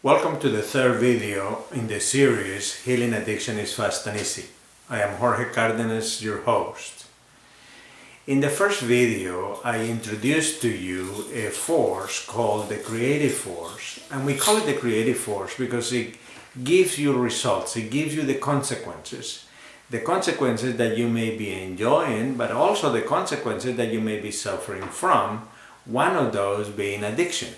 Welcome to the third video in the series Healing Addiction is Fast and Easy. I am Jorge Cardenas, your host. In the first video, I introduced to you a force called the creative force. And we call it the creative force because it gives you results, it gives you the consequences. The consequences that you may be enjoying, but also the consequences that you may be suffering from, one of those being addiction.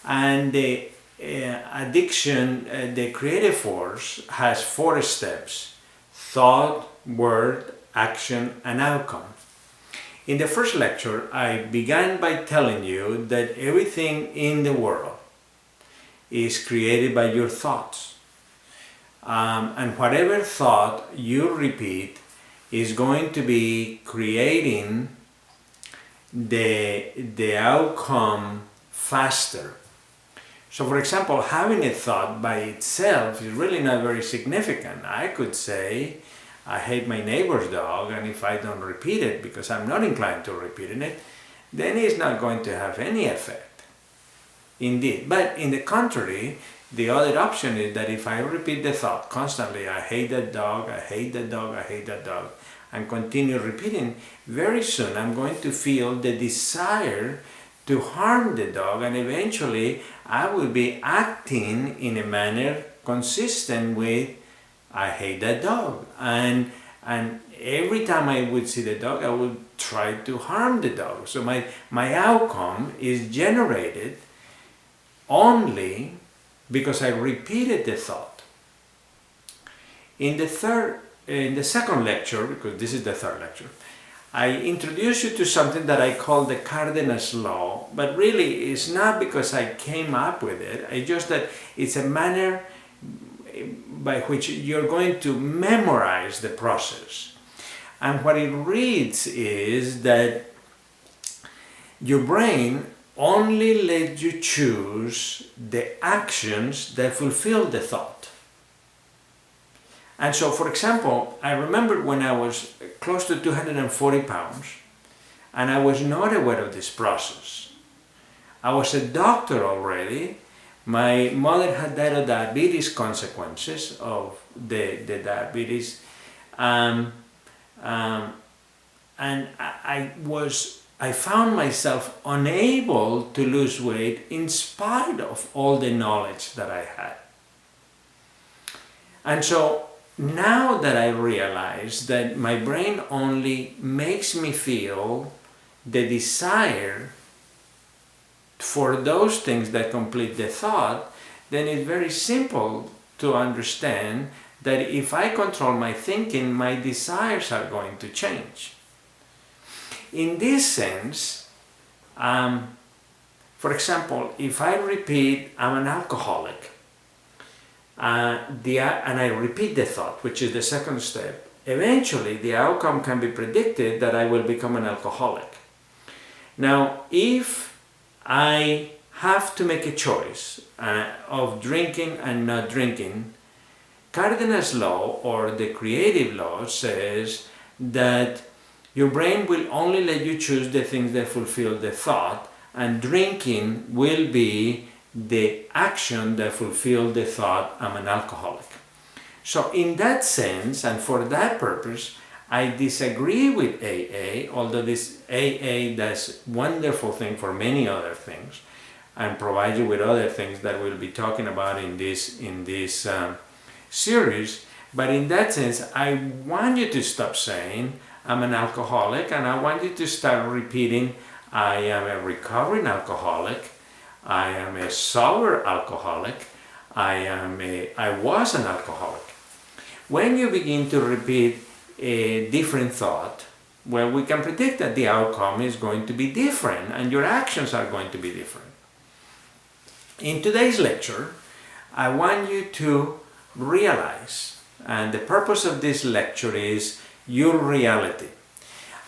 And the addiction, the creative force, has 4 steps: thought, word, action, and outcome. In the first lecture, I began by telling you that everything in the world is created by your thoughts. And whatever thought you repeat is going to be creating the outcome faster. So for example, having a thought by itself is really not very significant. I could say, I hate my neighbor's dog, and if I don't repeat it because I'm not inclined to repeating it, then it's not going to have any effect. Indeed. But in the contrary, the other option is that if I repeat the thought constantly, I hate that dog, I hate that dog, I hate that dog, and continue repeating, very soon I'm going to feel the desire to harm the dog, and eventually I will be acting in a manner consistent with I hate that dog, and every time I would see the dog I would try to harm the dog. So my outcome is generated only because I repeated the thought. In the second lecture, because this is the third lecture, I introduced you to something that I call the Cardenas Law, but really it's not because I came up with it, it's just that it's a manner by which you're going to memorize the process. And what it reads is that your brain only lets you choose the actions that fulfill the thought. And so, for example, I remember when I was close to 240 pounds and I was not aware of this process. I was a doctor already. My mother had died of diabetes consequences of the diabetes. And I found myself unable to lose weight in spite of all the knowledge that I had. And so now that I realize that my brain only makes me feel the desire for those things that complete the thought, then it's very simple to understand that if I control my thinking, my desires are going to change. In this sense, for example, if I repeat, I'm an alcoholic, and I repeat the thought, which is the second step, eventually the outcome can be predicted that I will become an alcoholic. Now, if I have to make a choice of drinking and not drinking, Cardenas Law, or the creative law, says that your brain will only let you choose the things that fulfill the thought, and drinking will be the action that fulfills the thought, I'm an alcoholic. So in that sense, and for that purpose, I disagree with AA, although this AA does wonderful things for many other things and provides you with other things that we'll be talking about in this series. But in that sense, I want you to stop saying I'm an alcoholic, and I want you to start repeating I am a recovering alcoholic, I am a sober alcoholic, I was an alcoholic. When you begin to repeat a different thought, well, we can predict that the outcome is going to be different and your actions are going to be different. In today's lecture, I want you to realize, and the purpose of this lecture is your reality.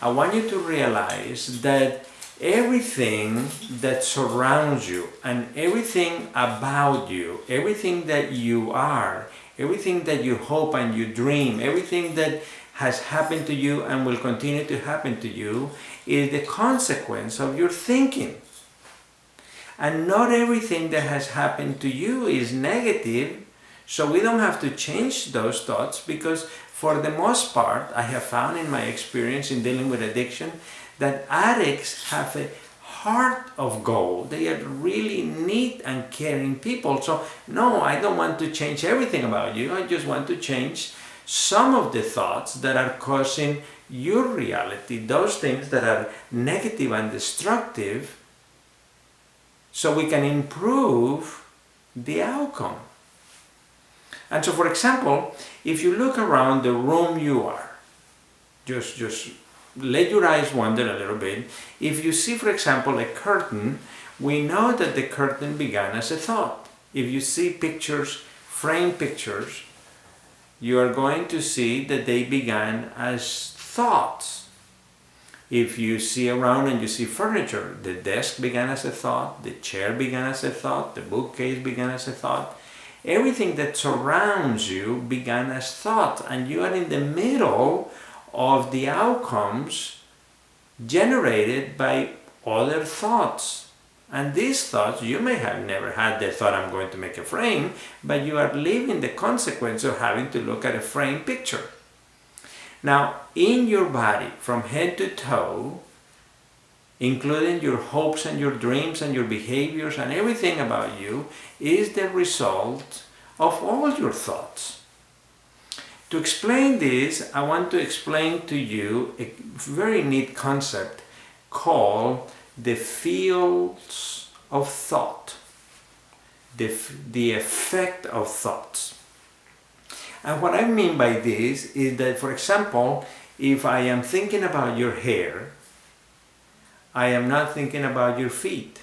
I want you to realize that everything that surrounds you and everything about you, everything that you are, everything that you hope and you dream, everything that has happened to you and will continue to happen to you is the consequence of your thinking. And not everything that has happened to you is negative, so we don't have to change those thoughts, because for the most part, I have found in my experience in dealing with addiction that addicts have a heart of gold. They are really neat and caring people. So no, I don't want to change everything about you. I just want to change some of the thoughts that are causing your reality, those things that are negative and destructive, so we can improve the outcome. And so, for example, if you look around the room you are, just let your eyes wander a little bit. If you see, for example, a curtain, we know that the curtain began as a thought. If you see pictures, framed pictures, you are going to see that they began as thoughts. If you see around and you see furniture, the desk began as a thought, the chair began as a thought, the bookcase began as a thought. Everything that surrounds you began as thought, and you are in the middle of the outcomes generated by other thoughts. And these thoughts, you may have never had the thought, I'm going to make a frame, but you are living the consequence of having to look at a frame picture. Now, in your body, from head to toe, including your hopes and your dreams and your behaviors and everything about you, is the result of all your thoughts. To explain this, I want to explain to you a very neat concept called the fields of thought, the effect of thoughts. And what I mean by this is that, for example, if I am thinking about your hair, I am not thinking about your feet.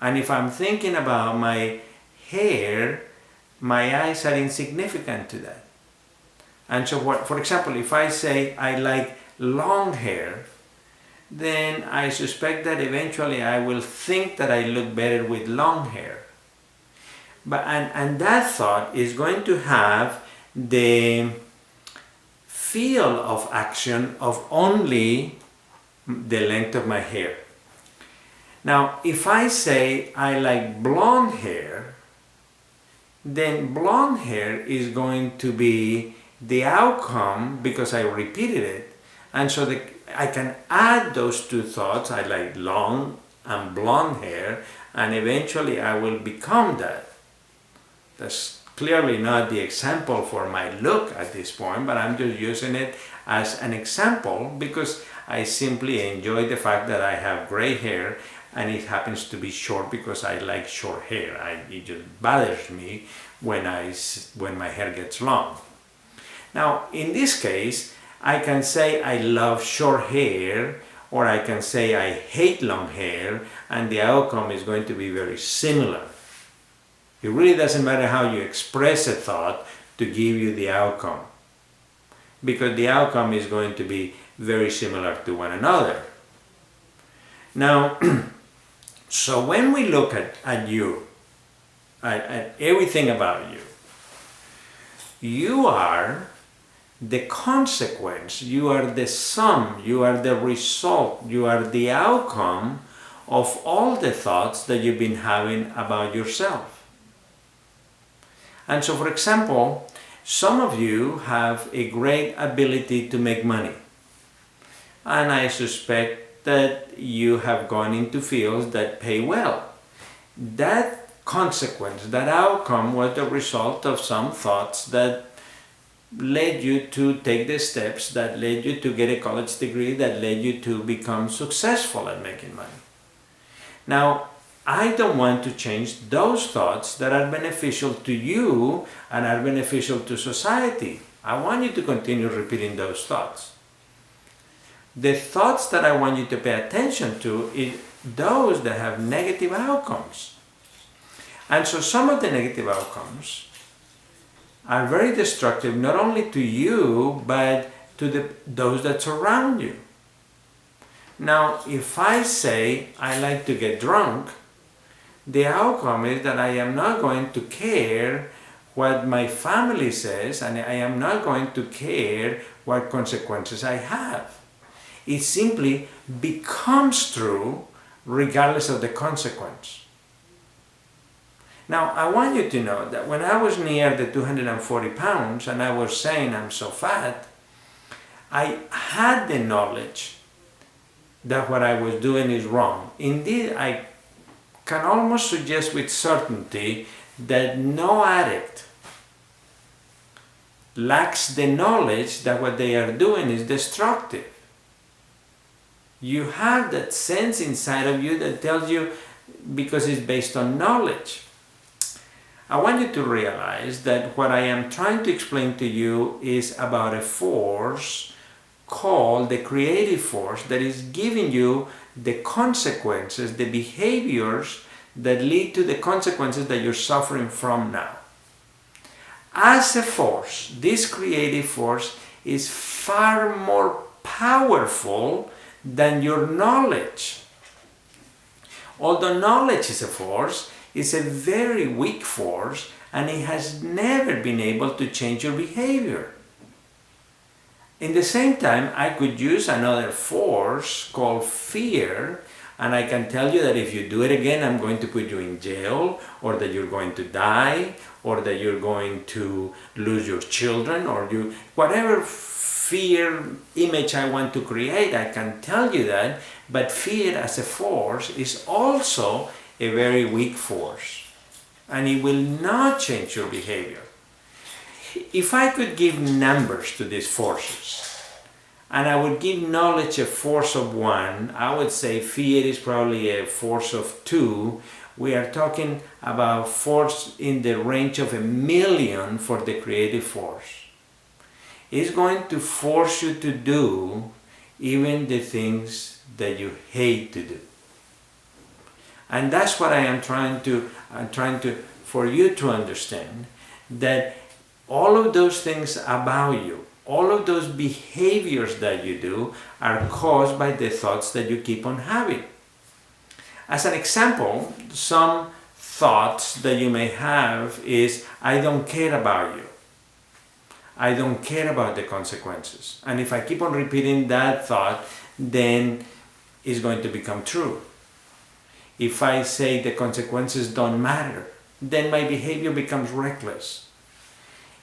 And if I'm thinking about my hair, my eyes are insignificant to that. And so, for example, if I say I like long hair, then I suspect that eventually I will think that I look better with long hair. And that thought is going to have the field of action of only the length of my hair. Now, if I say I like blonde hair, then blonde hair is going to be the outcome because I repeated it. And so I can add those two thoughts, I like long and blonde hair, and eventually I will become that. That's clearly not the example for my look at this point, but I'm just using it as an example because I simply enjoy the fact that I have gray hair and it happens to be short because I like short hair. It just bothers me when my hair gets long. Now, in this case, I can say I love short hair, or I can say I hate long hair, and the outcome is going to be very similar. It really doesn't matter how you express a thought to give you the outcome, because the outcome is going to be very similar to one another. Now, so when we look at you, at everything about you, you are the consequence, you are the sum, you are the result, you are the outcome of all the thoughts that you've been having about yourself. And so, for example, some of you have a great ability to make money. And I suspect that you have gone into fields that pay well. That consequence, that outcome was the result of some thoughts that led you to take the steps, that led you to get a college degree, that led you to become successful at making money. Now, I don't want to change those thoughts that are beneficial to you and are beneficial to society. I want you to continue repeating those thoughts. The thoughts that I want you to pay attention to is those that have negative outcomes. And so some of the negative outcomes are very destructive, not only to you, but to those that surround you. Now, if I say I like to get drunk, the outcome is that I am not going to care what my family says, and I am not going to care what consequences I have. It simply becomes true regardless of the consequence. Now, I want you to know that when I was near the 240 pounds and I was saying I'm so fat, I had the knowledge that what I was doing is wrong. Indeed, I can almost suggest with certainty that no addict lacks the knowledge that what they are doing is destructive. You have that sense inside of you that tells you, because it's based on knowledge. I want you to realize that what I am trying to explain to you is about a force called the creative force that is giving you the consequences, the behaviors that lead to the consequences that you're suffering from now. As a force, this creative force is far more powerful than your knowledge. Although knowledge is a force, it's a very weak force and it has never been able to change your behavior. In the same time, I could use another force called fear, and I can tell you that if you do it again, I'm going to put you in jail, or that you're going to die, or that you're going to lose your children, or whatever fear image I want to create, I can tell you that. But fear as a force is also a very weak force, and it will not change your behavior. If I could give numbers to these forces, and I would give knowledge a force of 1, I would say fear is probably a force of 2. We are talking about force in the range of 1,000,000 for the creative force. It's going to force you to do even the things that you hate to do. And that's what I am trying to for you to understand, that all of those things about you, all of those behaviors that you do are caused by the thoughts that you keep on having. As an example, some thoughts that you may have is, I don't care about you. I don't care about the consequences. And if I keep on repeating that thought, then it's going to become true. If I say the consequences don't matter, then my behavior becomes reckless.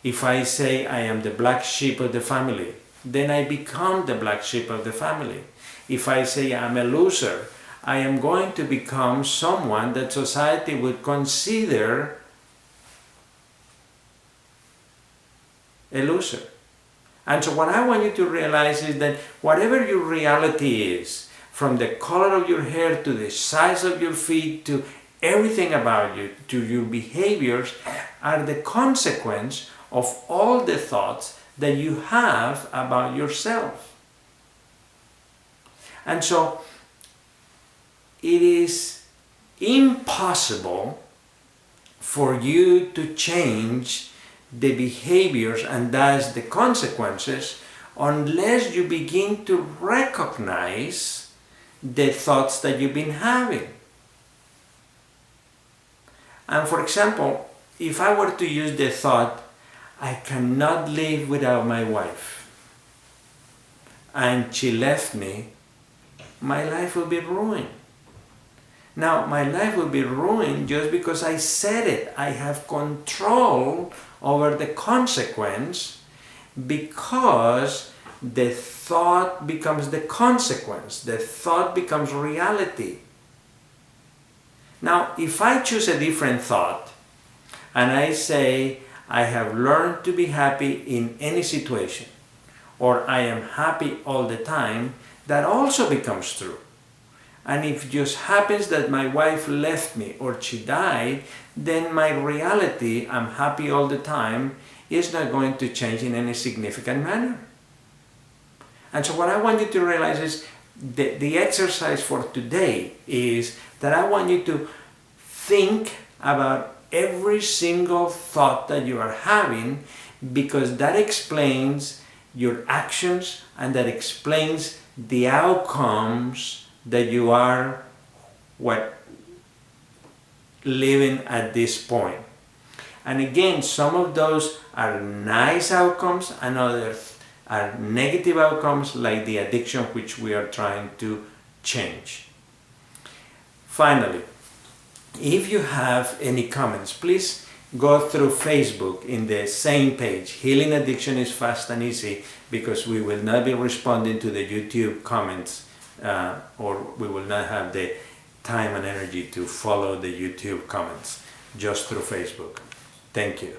If I say I am the black sheep of the family, then I become the black sheep of the family. If I say I'm a loser, I am going to become someone that society would consider a loser. And so what I want you to realize is that whatever your reality is, from the color of your hair to the size of your feet to everything about you, to your behaviors, are the consequence of all the thoughts that you have about yourself. And so it is impossible for you to change the behaviors and thus the consequences unless you begin to recognize the thoughts that you've been having. And for example, if I were to use the thought, I cannot live without my wife, and she left me, my life will be ruined. Now, my life will be ruined just because I said it. I have control over the consequence because the thought becomes the consequence. The thought becomes reality. Now, if I choose a different thought and I say, I have learned to be happy in any situation, or I am happy all the time, that also becomes true. And if it just happens that my wife left me or she died, then my reality, I'm happy all the time, is not going to change in any significant manner. And so what I want you to realize is the exercise for today is that I want you to think about every single thought that you are having, because that explains your actions and that explains the outcomes that you are living at this point. And again, some of those are nice outcomes and others are negative outcomes, like the addiction which we are trying to change. Finally, if you have any comments, please go through Facebook in the same page. Healing Addiction is Fast and Easy, because we will not be responding to the YouTube comments, or we will not have the time and energy to follow the YouTube comments, just through Facebook. Thank you.